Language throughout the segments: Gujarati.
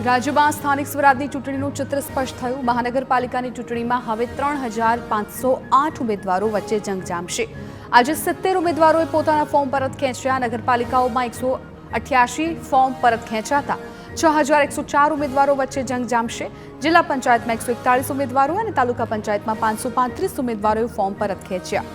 રાજ્યમાં સ્થાનિક સ્વરાજની ચૂંટણીનું ચિત્ર સ્પષ્ટ થયું. મહાનગરપાલિકાની ચૂંટણીમાં હવે 3,508 ઉમેદવારો વચ્ચે જંગ જામશે. આજે 70 ઉમેદવારોએ પોતાના ફોર્મ પરત ખેંચ્યા. નગરપાલિકાઓમાં 188 ફોર્મ પરત ખેંચાતા 6,104 ઉમેદવારો વચ્ચે જંગ જામશે. જિલ્લા પંચાયતમાં 141 ઉમેદવારો અને તાલુકા પંચાયતમાં 535 ઉમેદવારોએ ફોર્મ પરત ખેંચ્યા.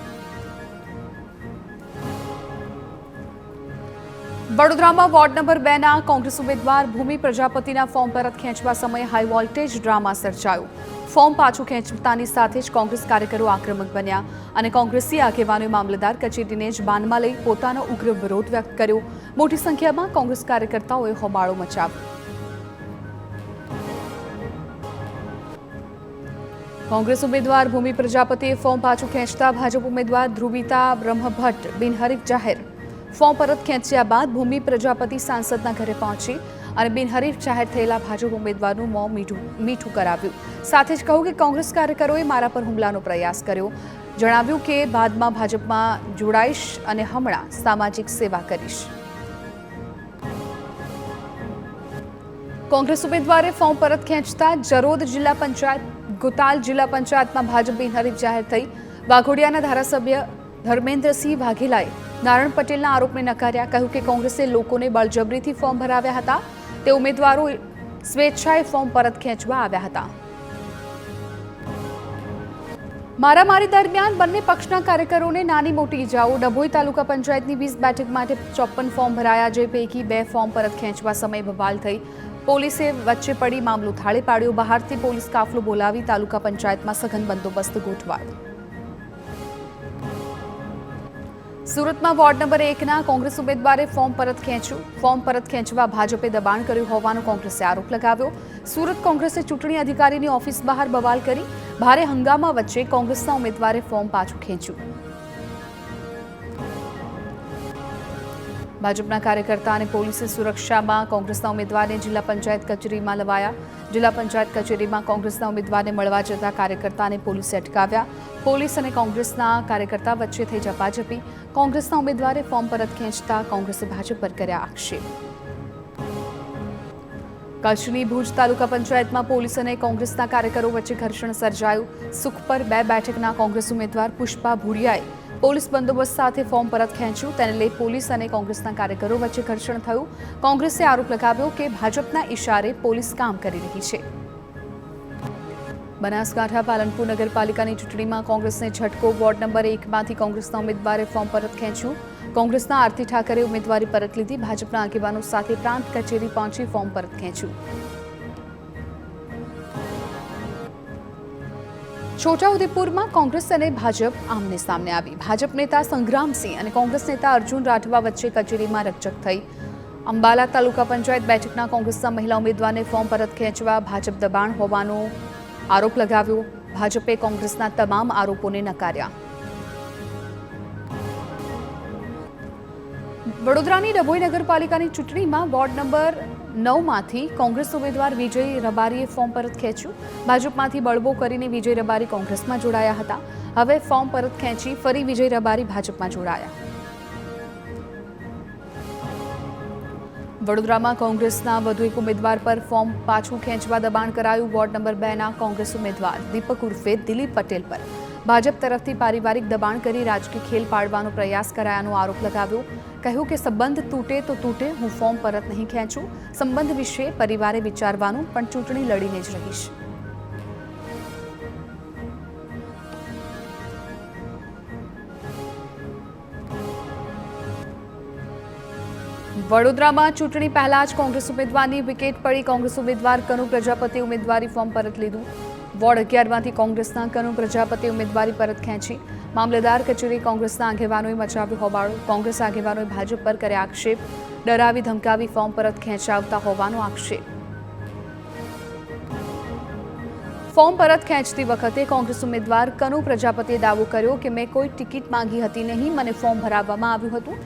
વડોદરામાં વોર્ડ નંબર 2 ના કોંગ્રેસ ઉમેદવાર ભૂમિ પ્રજાપતિના ફોર્મ પરત ખેંચવા સમયે હાઈ વોલ્ટેજ ડ્રામા સર્જાયો. ફોર્મ પાછું ખેંચતાની સાથે જ કોંગ્રેસ કાર્યકરો આક્રમક બન્યા અને કોંગ્રેસી આગેવાનોએ મામલતદાર કચેરીને જ બાનમાં લઈ પોતાનો ઉગ્ર વિરોધ વ્યક્ત કર્યો. મોટી સંખ્યામાં કોંગ્રેસ કાર્યકર્તાઓએ હોબાળો મચાવ્યો. કોંગ્રેસ ઉમેદવાર ભૂમિ પ્રજાપતિએ ફોર્મ પાછું ખેંચતા ભાજપ ઉમેદવાર ધ્રુવિતા બ્રહ્મભટ્ટ બિનહરીફ જાહેર. ફોર્મ પરત ખેંચ્યા બાદ ભૂમિ પ્રજાપતિ સાંસદના ઘરે પહોંચી અને બિનહરીફ જાહેર થયેલા ભાજપ ઉમેદવારનું મોં મીઠું કરાવ્યું. સાથે જ કહ્યું કે કોંગ્રેસ કાર્યકરોએ મારા પર હુમલાનો પ્રયાસ કર્યો. જણાવ્યું કે બાદમાં ભાજપમાં જોડાઈશ અને હમણાં સામાજિક સેવા કરીશ. કોંગ્રેસ ઉમેદવારે ફોર્મ પરત ખેંચતા જરોદ જિલ્લા પંચાયત ગોતાલ જિલ્લા પંચાયતમાં ભાજપ બિનહરીફ જાહેર થઈ. વાઘોડિયાના ધારાસભ્ય ધર્મેન્દ્રસિંહ વાઘેલાએ નારણ પટેલના આરોપને નકાર્યા. કહ્યું કે કોંગ્રેસે લોકોને બળજબરીથી ફોર્મ ભરાવ્યા હતા. તે ઉમેદવારો સ્વેચ્છાએ ફોર્મ પરત ખેંચવા આવ્યા હતા. મારામારી દરમિયાન બંને પક્ષના કાર્યકરોને નાની મોટી ઇજાઓ. ડભોઈ તાલુકા પંચાયતની 20 બેઠક માટે 54 ફોર્મ ભરાયા, જે પૈકી 2 ફોર્મ પરત ખેંચવા સમયે બવાલ થઈ. પોલીસે વચ્ચે પડી મામલો થાળે પાડ્યો. બહારથી પોલીસ કાફલો બોલાવી તાલુકા પંચાયતમાં સઘન બંદોબસ્ત ગોઠવાયો. સુરતમાં વોર્ડ નંબર 1 ના કોંગ્રેસ ઉમેદવારે ફોર્મ પરત ખેંચ્યું. ફોર્મ પરત ખેંચવા ભાજપે દબાણ કર્યું હોવાનો કોંગ્રેસે આરોપ લગાવ્યો. સુરત કોંગ્રેસે ચૂંટણી અધિકારીની ઓફિસ બહાર બવાલ કરી. ભારે હંગામા વચ્ચે કોંગ્રેસના ઉમેદવારે ફોર્મ પાછું ખેંચ્યું. ભાજપના કાર્યકર્તા અને પોલીસે સુરક્ષામાં કોંગ્રેસના ઉમેદવારને જિલ્લા પંચાયત કચેરીમાં લવાયા. જિલ્લા પંચાયત કચેરીમાં કોંગ્રેસના ઉમેદવારને મળવા જતા કાર્યકર્તાને પોલીસે અટકાવ્યા. પોલીસ અને કોંગ્રેસના કાર્યકર્તા વચ્ચે થઈ ઝપાઝપી. કોંગ્રેસના ઉમેદવારે ફોર્મ પરત ખેંચતા કોંગ્રેસે ભાજપ પર કર્યા આક્ષેપ. કચ્છની ભુજ તાલુકા પંચાયતમાં પોલીસ અને કોંગ્રેસના કાર્યકરો વચ્ચે ઘર્ષણ સર્જાયું. સુખ પર 2 બેઠકના કોંગ્રેસ ઉમેદવાર પુષ્પા ભુડિયાએ પોલીસ બંદોબસ્ત સાથે ફોર્મ પરત ખેંચ્યું. તેને લઈ પોલીસ અને કોંગ્રેસના કાર્યકરો વચ્ચે ઘર્ષણ થયું. કોંગ્રેસે આરોપ લગાવ્યો કે ભાજપના ઇશારે પોલીસ કામ કરી રહી છે. બનાસકાંઠા પાલનપુર નગરપાલિકાની ચૂંટણીમાં કોંગ્રેસને ઝટકો. વોર્ડ નંબર 1 માંથી કોંગ્રેસના ઉમેદવારે ફોર્મ પરત ખેંચ્યું. કોંગ્રેસના આરતી ઠાકરે ઉમેદવારી પરત લીધી. ભાજપના આગેવાનો સાથે પ્રાંત કચેરી પહોંચી ફોર્મ પરત ખેંચ્યું. છોટાઉદેપુરમાં કોંગ્રેસ અને ભાજપ આમને સામને આવી. ભાજપ નેતા સંગ્રામસિંહ અને કોંગ્રેસ નેતા અર્જુન રાઠવા વચ્ચે કચેરીમાં રકઝક થઈ. અંબાલા તાલુકા પંચાયત બેઠકના કોંગ્રેસના મહિલા ઉમેદવારને ફોર્મ પરત ખેંચવા ભાજપ દબાણ હોવાનો આરોપ લગાવ્યો. ભાજપે કોંગ્રેસના તમામ આરોપોને નકાર્યા. વડોદરાની ડભોઈ નગરપાલિકાની ચૂંટણીમાં વોર્ડ નંબર 9 માંથી કોંગ્રેસ ઉમેદવાર વિજય રબારીએ ફોર્મ પરત ખેંચ્યું. ભાજપમાંથી બળવો કરીને વિજય રબારી કોંગ્રેસમાં જોડાયા હતા. હવે ફોર્મ પરત ખેંચી ફરી વિજય રબારી ભાજપમાં જોડાયા. વડોદરામાં કોંગ્રેસના વધુ એક ઉમેદવાર પર ફોર્મ પાછું ખેંચવા દબાણ કરાયું. વોર્ડ નંબર 2 ના કોંગ્રેસ ઉમેદવાર દીપક ઉર્ફે દિલીપ પટેલ પર ભાજપ તરફથી પારિવારિક દબાણ કરી રાજકીય ખેલ પાડવાનો પ્રયાસ કરાયાનો આરોપ લગાવ્યો. કહ્યું કે સંબંધ તૂટે તો તૂટે, હું ફોર્મ પરત નહીં ખેંચું. સંબંધ વિશે પરિવારે વિચારવાનું, પણ ચૂંટણી લડીને જ રહીશ. વડોદરામાં ચૂંટણી પહેલા જ કોંગ્રેસ ઉમેદવારની વિકેટ પડી. કોંગ્રેસ ઉમેદવાર કનુ પ્રજાપતિ ઉમેદવારી ફોર્મ પરત લીધું. વોર્ડ 11 માંથી કોંગ્રેસના કનુ પ્રજાપતિ ઉમેદવારી પરત ખેંચી. મામલતદાર કચેરી કોંગ્રેસના આગેવાનોએ મચાવ્યો હોબાળો. કોંગ્રેસ આગેવાનોએ ભાજપ પર કર્યા આક્ષેપ. ડરાવી ધમકાવી ફોર્મ પરત ખેંચાવતા હોવાનો આક્ષેપ. ફોર્મ પરત ખેંચતી વખતે કોંગ્રેસ ઉમેદવાર કનુ પ્રજાપતિએ દાવો કર્યો કે મેં કોઈ ટિકિટ માંગી હતી નહીં, મને ફોર્મ ભરાવવામાં આવ્યું હતું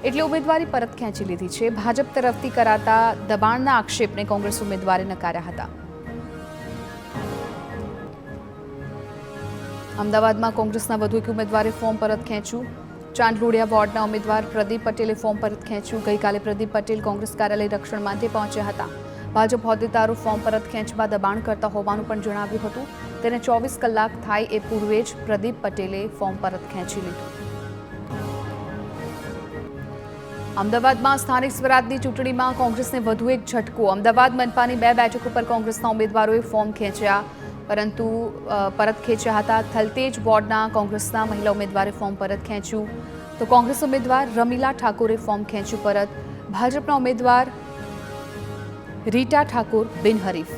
એટલે ઉમેદવારી પરત ખેંચી લીધી છે. ભાજપ તરફથી કરાતા દબાણના આક્ષેપને કોંગ્રેસ ઉમેદવારે નકાર્યા હતા. અમદાવાદમાં કોંગ્રેસના વધુ એક ઉમેદવારે ફોર્મ પરત ખેંચ્યું. ચાંદલોડિયા વોર્ડના ઉમેદવાર પ્રદીપ પટેલે ફોર્મ પરત ખેંચ્યું. ગઈકાલે પ્રદીપ પટેલ કોંગ્રેસ કાર્યાલય રક્ષણ માટે પહોંચ્યા હતા. ભાજપ હોદ્દેદારો ફોર્મ પરત ખેંચવા દબાણ કરતા હોવાનું પણ જણાવ્યું હતું. તેને 24 કલાક થાય એ પૂર્વે જ પ્રદીપ પટેલે ફોર્મ પરત ખેંચી લીધું. અમદાવાદમાં સ્થાનિક સ્વરાજની ચૂંટણીમાં કોંગ્રેસને વધુ એક ઝટકો. અમદાવાદ મનપાની 2 બેઠકો પર કોંગ્રેસના ઉમેદવારોએ ફોર્મ ખેંચ્યા, પરંતુ પરત ખેંચ્યા હતા. થલતેજ વોર્ડના કોંગ્રેસના મહિલા ઉમેદવારે ફોર્મ પરત ખેંચ્યું, તો કોંગ્રેસ ઉમેદવાર રમીલા ઠાકોરે ફોર્મ ખેંચ્યું પરત. ભાજપના ઉમેદવાર રીટા ઠાકોર બિનહરીફ.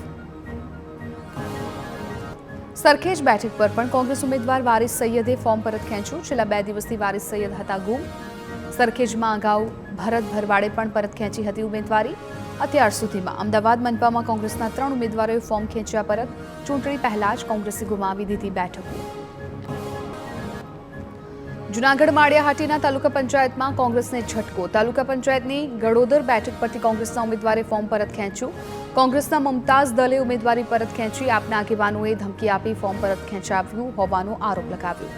સરખેજ બેઠક પર પણ કોંગ્રેસ ઉમેદવાર વારિસ સૈયદે ફોર્મ પરત ખેંચ્યું. છેલ્લા 2 દિવસથી વારિસ સૈયદ હતા ગુમ. સરખેજમાં અગાઉ ભરત ભરવાડે પણ પરત ખેંચી હતી ઉમેદવારી. અત્યાર સુધીમાં અમદાવાદ મનપામાં કોંગ્રેસના 3 ઉમેદવારોએ ફોર્મ ખેંચ્યા પરત. ચૂંટણી પહેલા જ કોંગ્રેસે ગુમાવી દીધી બેઠકો. જૂનાગઢ માળિયાહાટીના તાલુકા પંચાયતમાં કોંગ્રેસને ઝટકો. તાલુકા પંચાયતની ગડોદર બેઠક પરથી કોંગ્રેસના ઉમેદવારે ફોર્મ પરત ખેંચ્યું. કોંગ્રેસના મુમતાઝ દલે ઉમેદવારી પરત ખેંચી. આપના આગેવાનોએ ધમકી આપી ફોર્મ પરત ખેંચાવ્યું હોવાનો આરોપ લગાવ્યો.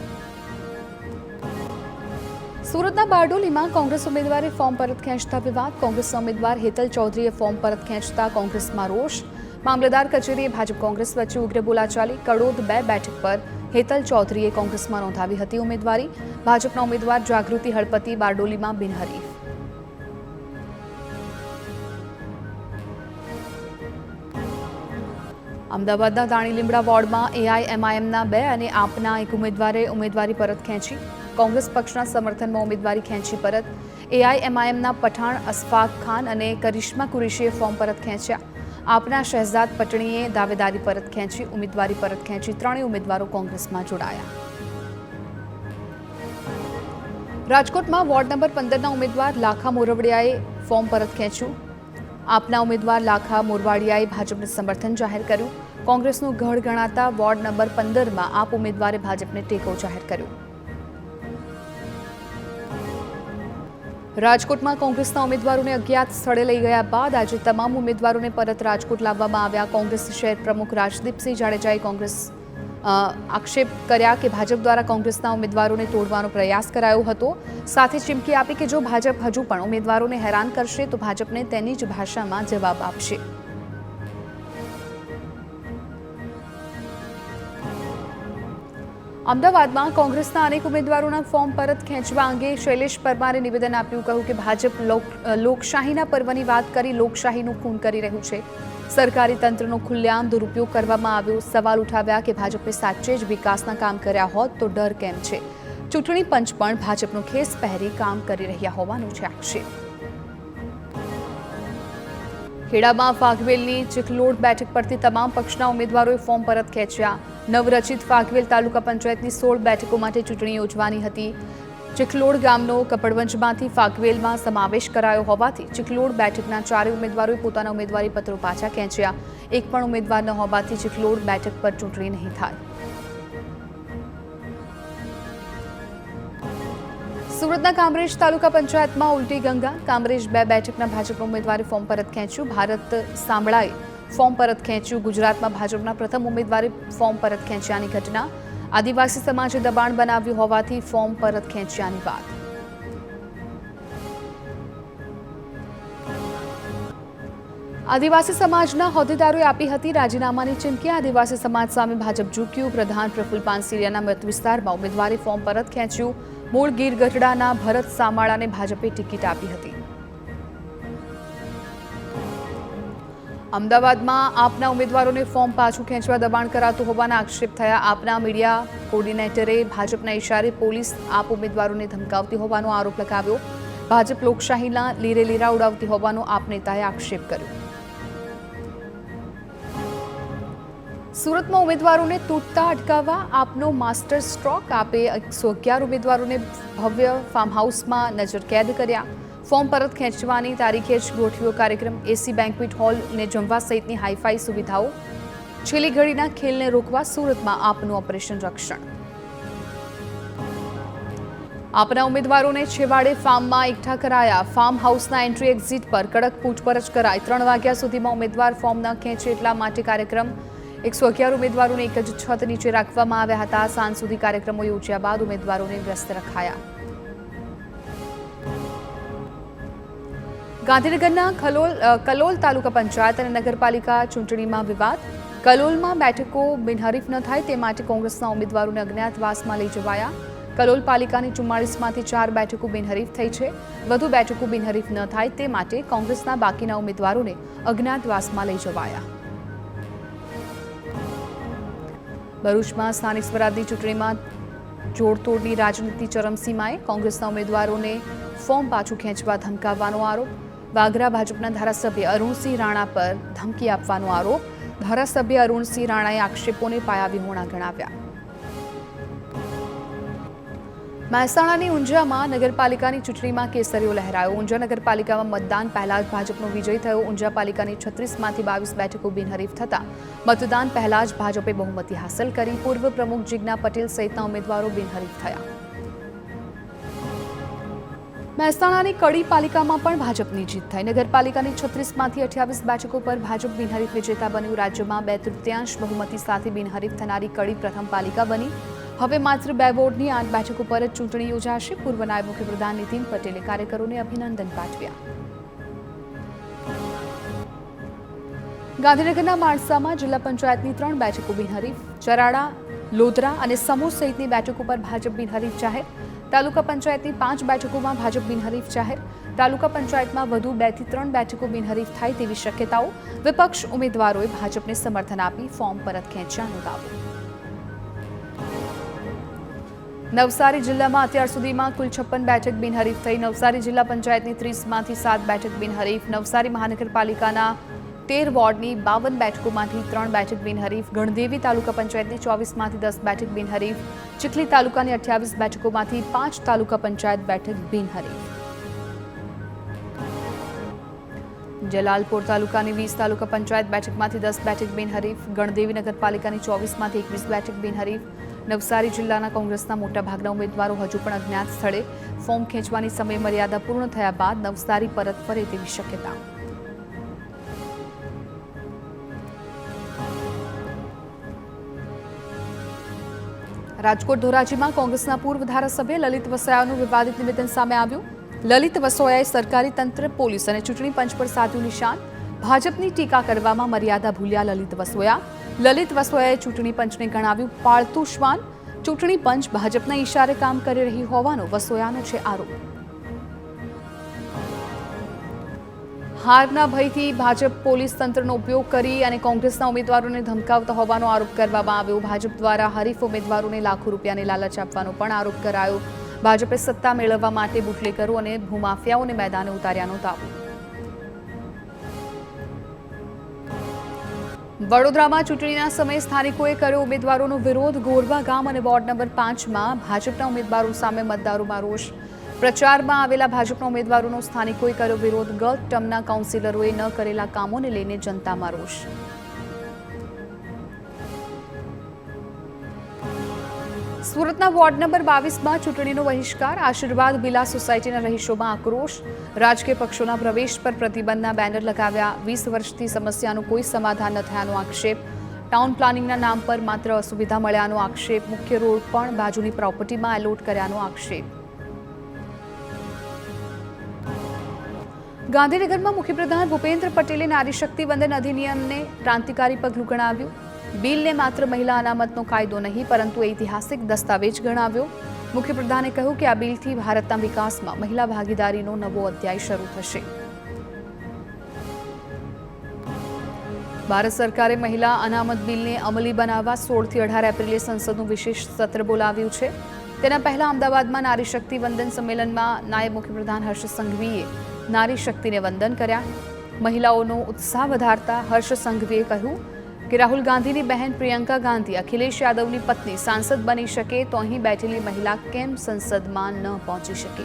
સુરતના બારડોલીમાં કોંગ્રેસ ઉમેદવારે ફોર્મ પરત ખેંચતા વિવાદ. કોંગ્રેસના ઉમેદવાર હેતલ ચૌધરીએ ફોર્મ પરત ખેંચતા કોંગ્રેસમાં રોષ. મામલતદાર કચેરીએ ભાજપ કોંગ્રેસ વચ્ચે ઉગ્ર બોલાચાલી. કડોદ 2 બેઠક પર હેતલ ચૌધરીએ કોંગ્રેસમાં નોંધાવી હતી ઉમેદવારી. ભાજપના ઉમેદવાર જાગૃતિ હળપતિ બારડોલીમાં બિનહરીફ. અમદાવાદના દાણી લીમડા વોર્ડમાં એઆઈએમઆઈએમના 2 અને આપના 1 ઉમેદવારે ઉમેદવારી પરત ખેંચી. કોંગ્રેસ પક્ષના સમર્થનમાં ઉમેદવારી ખેંચી પરત. એઆઈએમઆઈએમના પઠાણ અશફાક ખાન અને કરિશ્મા કુરેશીએ ફોર્મ પરત ખેંચ્યા. આપના શહેજાદ પટણીએ દાવેદારી પરત ખેંચી. ઉમેદવારી પરત ખેંચી 3 ઉમેદવારો કોંગ્રેસમાં જોડાયા. રાજકોટમાં વોર્ડ નંબર 15ના ઉમેદવાર લાખા મોરવડિયાએ ફોર્મ પરત ખેંચ્યું. આપના ઉમેદવાર લાખા મોરવાડિયાએ ભાજપને સમર્થન જાહેર કર્યું. કોંગ્રેસનું ગઢ ગણાતા વોર્ડ નંબર 15માં આપ ઉમેદવારે ભાજપને ટેકો જાહેર કર્યો. રાજકોટમાં કોંગ્રેસના ઉમેદવારોને અજ્ઞાત સ્થળે લઈ ગયા બાદ આજે તમામ ઉમેદવારોને પરત રાજકોટ લાવવામાં આવ્યા. કોંગ્રેસ શહેર પ્રમુખ રાજદીપસિંહ જાડેજાએ કોંગ્રેસ આક્ષેપ કર્યા કે ભાજપ દ્વારા કોંગ્રેસના ઉમેદવારોને તોડવાનો પ્રયાસ કરાયો હતો. સાથે ચીમકી આપી કે જો ભાજપ હજુ પણ ઉમેદવારોને હેરાન કરશે તો ભાજપને તેની જ ભાષામાં જવાબ આપશે. અમદાવાદમાં કોંગ્રેસના અનેક ઉમેદવારોના ફોર્મ પરત ખેંચવા અંગે શૈલેષ પરમારે નિવેદન આપ્યું. કહ્યું કે ભાજપ લોકશાહીના પર્વની વાત કરી લોકશાહીનું ખૂન કરી રહ્યું છે. સરકારી તંત્રનો ખુલ્લેઆમ દુરુપયોગ કરવામાં આવ્યો. સવાલ ઉઠાવ્યા કે ભાજપે સાચે જ વિકાસના કામ કર્યા હોત તો ડર કેમ છે. ચૂંટણી પંચ પણ ભાજપનો ખેસ પહેરી કામ કરી રહ્યા હોવાનો છે આક્ષેપ. ખેડામાં ફાગવેલની ચિખલોડ બેઠક પરથી તમામ પક્ષના ઉમેદવારોએ ફોર્મ પરત ખેંચ્યા. નવરચિત ફાગવેલ તાલુકા પંચાયતની 16 બેઠકો માટે ચૂંટણી યોજવાની હતી. ચિખલોડ ગામનો કપડવંજમાંથી ફાગવેલમાં સમાવેશ કરાયો હોવાથી ચિખલોડ બેઠકના 4 ઉમેદવારોએ પોતાના ઉમેદવારી પત્રો પાછા ખેંચ્યા. એક પણ ઉમેદવાર ન હોવાથી ચિખલોડ બેઠક પર ચૂંટણી નહીં થાય. સુરતના કામરેજ તાલુકા પંચાયતમાં ઉલટી ગંગા. કામરેજ 2 બેઠકના ભાજપના ઉમેદવારે ફોર્મ પરત ખેંચ્યું. ભારત સાંભળાએ ફોર્મ પરત ખેંચ્યું. ગુજરાતમાં ભાજપના પ્રથમ ઉમેદવારે ફોર્મ પરત ખેંચ્યાની ઘટના. આદિવાસી સમાજે દબાણ બનાવ્યું હોવાથી ફોર્મ પરત ખેંચ્યાની વાત. આદિવાસી સમાજના હોદ્દેદારોએ આપી હતી રાજીનામાની ચીમકી. આદિવાસી સમાજ સામે ભાજપ ઝૂક્યું. પ્રધાન પ્રફુલ્લ પાનસેરિયાના મત વિસ્તારમાં ઉમેદવારે ફોર્મ પરત ખેંચ્યું. મૂળ ગીર ગઢડાના ભરત સામાળાને ભાજપે ટિકિટ આપી હતી. અમદાવાદમાં આપના ઉમેદવારોને ફોર્મ પાછું ખેંચવા દબાણ કરાતું હોવાના આક્ષેપ થયા. આપના મીડિયા કોર્ડિનેટરે ભાજપના ઇશારે પોલીસ આપ ઉમેદવારોને ધમકાવતી હોવાનો આરોપ લગાવ્યો. ભાજપ લોકશાહીના લીરેલીરા ઉડાવતી હોવાનો આપ નેતાએ આક્ષેપ કર્યો. સુરતમાં ઉમેદવારોને તૂટતા અટકાવવા આપનો માસ્ટર સ્ટ્રોક. આપે 111 ઉમેદવારોને ભવ્ય ફાર્મ હાઉસમાં નજરકેદ કર્યા. ફોર્મ પરત ખેંચવાની તારીખે જ ગોઠવ્યો કાર્યક્રમ. એસી બેન્ક્વેટ હોલ અને જમવા સહિતની હાઈફાઈ સુવિધાઓ. છેલ્લી ઘડીના ખેલને રોકવા સુરતમાં આપનું ઓપરેશન રક્ષણ. આપના ઉમેદવારોને છેવાડે ફાર્મમાં એકઠા કરાયા. ફાર્મ હાઉસના એન્ટ્રી એક્ઝિટ પર કડક પૂછપરછ કરાઈ. 3 વાગ્યા સુધીમાં ઉમેદવાર ફોર્મ ન ખેંચે એટલા માટે કાર્યક્રમ. 111 ઉમેદવારોને એક જ છત નીચે રાખવામાં આવ્યા હતા. સાંજ સુધી કાર્યક્રમો યોજ્યા બાદ ઉમેદવારોને વ્યસ્ત રખાયા. ગાંધીનગરના કલોલ તાલુકા પંચાયત અને નગરપાલિકા ચૂંટણીમાં વિવાદ. કલોલમાં બેઠકો બિનહરીફ ન થાય તે માટે કોંગ્રેસના ઉમેદવારોને અજ્ઞાતવાસમાં લઈ જવાયા. કલોલ પાલિકાની 44માંથી 4 બેઠકો બિનહરીફ થઈ છે. વધુ બેઠકો બિનહરીફ ન થાય તે માટે કોંગ્રેસના બાકીના ઉમેદવારોને અજ્ઞાતવાસમાં લઈ જવાયા. ભરૂચમાં સ્થાનિક સ્વરાજની ચૂંટણીમાં જોડતોડની રાજનીતિ ચરમસીમાએ. કોંગ્રેસના ઉમેદવારોને ફોર્મ પાછું ખેંચવા ધમકાવવાનો આરોપ. વાગરા ભાજપના ધારાસભ્ય અરુણસિંહ રાણા પર ધમકી આપવાનો આરોપ. ધારાસભ્ય અરુણસિંહ રાણાએ આક્ષેપોને પાયાવિહોણા ગણાવ્યા. મહેસાણાની ઊંઝામાં નગરપાલિકાની ચૂંટણીમાં કેસરીઓ લહેરાયો. ઊંઝા નગરપાલિકામાં મતદાન પહેલા જ ભાજપનો વિજય થયો. ઊંઝા પાલિકાની 36માંથી 22 બેઠકો બિનહરીફ થતા મતદાન પહેલા જ ભાજપે બહુમતી હાંસલ કરી. પૂર્વ પ્રમુખ જિજ્ઞા પટેલ સહિતના ઉમેદવારો બિનહરીફ થયા. મહેસાણાની કડી પાલિકામાં પણ ભાજપની જીત થઈ. નગરપાલિકાની 36માંથી 28 બેઠકો પર ભાજપ બિનહરીફ વિજેતા બન્યું. રાજ્યમાં 2/3 બહુમતી સાથે બિનહરીફ થનારી કડી પ્રથમ પાલિકા બની. હવે માત્ર 2 વોર્ડની 8 બેઠકો પર જ ચૂંટણી યોજાશે. પૂર્વ નાયબ મુખ્યપ્રધાન નીતિન પટેલે કાર્યકરોને અભિનંદન પાઠવ્યા. ગાંધીનગરના માણસામાં જિલ્લા પંચાયતની 3 બેઠકો બિનહરીફ. ચરાડા, લોધરા અને સમૂહ સહિતની બેઠકો પર ભાજપ બિનહરીફ જાહેર. તાલુકા પંચાયતની 5 બેઠકોમાં ભાજપ બિનહરીફ જાહેર. તાલુકા પંચાયતમાં વધુ 2 થી 3 બેઠકો બિનહરીફ થાય તેવી શક્યતાઓ. વિપક્ષ ઉમેદવારોએ ભાજપને સમર્થન આપી ફોર્મ પરત ખેંચ્યાનો દાવો. નવસારી જિલ્લામાં અત્યાર સુધીમાં કુલ 56 બેઠક બિનહરીફ થઈ. નવસારી જિલ્લા પંચાયતની 30માંથી 7 બેઠક બિનહરીફ. નવસારી મહાનગરપાલિકાના 13 વોર્ડની 52 બેઠકોમાંથી 3 બેઠક બિનહરીફ. ગણદેવી તાલુકા પંચાયતની 24માંથી 10 બેઠક બિનહરીફ. ચીખલી તાલુકાની 28 બેઠકોમાંથી 5 તાલુકા પંચાયત બેઠક બિનહરીફ. જલાલપોર તાલુકાની 20 તાલુકા પંચાયત બેઠકમાંથી 10 બેઠક બિનહરીફ. ગણદેવી નગરપાલિકાની 24માંથી 21 બેઠક બિનહરીફ. નવસારી જિલ્લાના કોંગ્રેસના મોટાભાગના ઉમેદવારો હજુ પણ અજ્ઞાત સ્થળે. ફોર્મ ખેંચવાની સમય મર્યાદા પૂર્ણ થયા બાદ નવસારી પરત ફરે તેવી શક્યતા. રાજકોટ ધોરાજીમાં કોંગ્રેસના પૂર્વ ધારાસભ્ય લલિત વસોયાનું વિવાદિત નિવેદન સામે આવ્યું. લલિત વસોયાએ સરકારી તંત્ર, પોલીસ અને ચૂંટણી પંચ પર સાધ્યું નિશાન. ભાજપની ટીકા કરવામાં મર્યાદા ભૂલ્યા લલિત વસોયા. લલિત વસોયાએ ચૂંટણી પંચને ગણાવ્યું પાળતું શ્વાન. ચૂંટણી પંચ ભાજપના ઇશારે કામ કરી રહી હોવાનો વસોયાનો છે આરોપ. હારના ભયથી ભાજપ પોલીસ તંત્રનો ઉપયોગ કરી અને કોંગ્રેસના ઉમેદવારોને ધમકાવતા હોવાનો આરોપ કરવામાં આવ્યો. ભાજપ દ્વારા હરીફ ઉમેદવારોને લાખો રૂપિયાની લાલચ આપવાનો પણ આરોપ કરાયો. ભાજપે સત્તા મેળવવા માટે બુટલેગરો અને ભૂમાફિયાઓને મેદાને ઉતાર્યાનો દાવો. વડોદરામાં ચૂંટણીના સમયે સ્થાનિકોએ કર્યો ઉમેદવારોનો વિરોધ. ગોરવા ગામ અને વોર્ડ નંબર 5માં ભાજપના ઉમેદવારો સામે મતદારોમાં રોષ. પ્રચારમાં આવેલા ભાજપના ઉમેદવારોનો સ્થાનિકોએ કર્યો વિરોધ. ગત ટર્મના કાઉન્સિલરોએ ન કરેલા કામોને લઈને જનતામાં રોષ. સુરતના વોર્ડ નંબર 22માં ચૂંટણીનો બહિષ્કાર. આશીર્વાદ વિલા સોસાયટીના રહીશોમાં આક્રોશ. રાજકીય પક્ષોના પ્રવેશ પર પ્રતિબંધના બેનર લગાવ્યા. 20 વર્ષથી સમસ્યાનું કોઈ સમાધાન ન થયાનો આક્ષેપ. ટાઉન પ્લાનિંગના નામ પર માત્ર અસુવિધા મળ્યાનો આક્ષેપ. મુખ્ય રોડ પણ બાજુની પ્રોપર્ટીમાં એલોટ કર્યાનો આક્ષેપ. ગાંધીનગરમાં મુખ્યપ્રધાન ભૂપેન્દ્ર પટેલે નારી શક્તિ વંદન અધિનિયમને ક્રાંતિકારી પગલું ગણાવ્યું. બિલને માત્ર મહિલા અનામતનો કાયદો નહીં પરંતુ ઐતિહાસિક દસ્તાવેજ ગણાવ્યો. મુખ્યપ્રધાને કહ્યું કે આ બિલથી ભારતના વિકાસમાં મહિલા ભાગીદારીનો નવો અધ્યાય શરૂ થશે. ભારત સરકારે મહિલા અનામત બિલને અમલી બનાવવા 16 થી 18 એપ્રિલે સંસદનું વિશેષ સત્ર બોલાવ્યું છે. તેના પહેલા અમદાવાદમાં નારી શક્તિ વંદન સંમેલનમાં નાયબ મુખ્યપ્રધાન હર્ષ સંઘવીએ નારી શક્તિને વંદન કર્યા. મહિલાઓનો ઉત્સાહ વધારતા હર્ષ સંઘવીએ કહ્યું કે રાહુલ ગાંધીની બહેન પ્રિયંકા ગાંધી અખિલેશ યાદવની પત્ની સાંસદ બની શકે તો અહીં બેઠેલી મહિલા કેમ સંસદમાં ન પહોંચી શકે.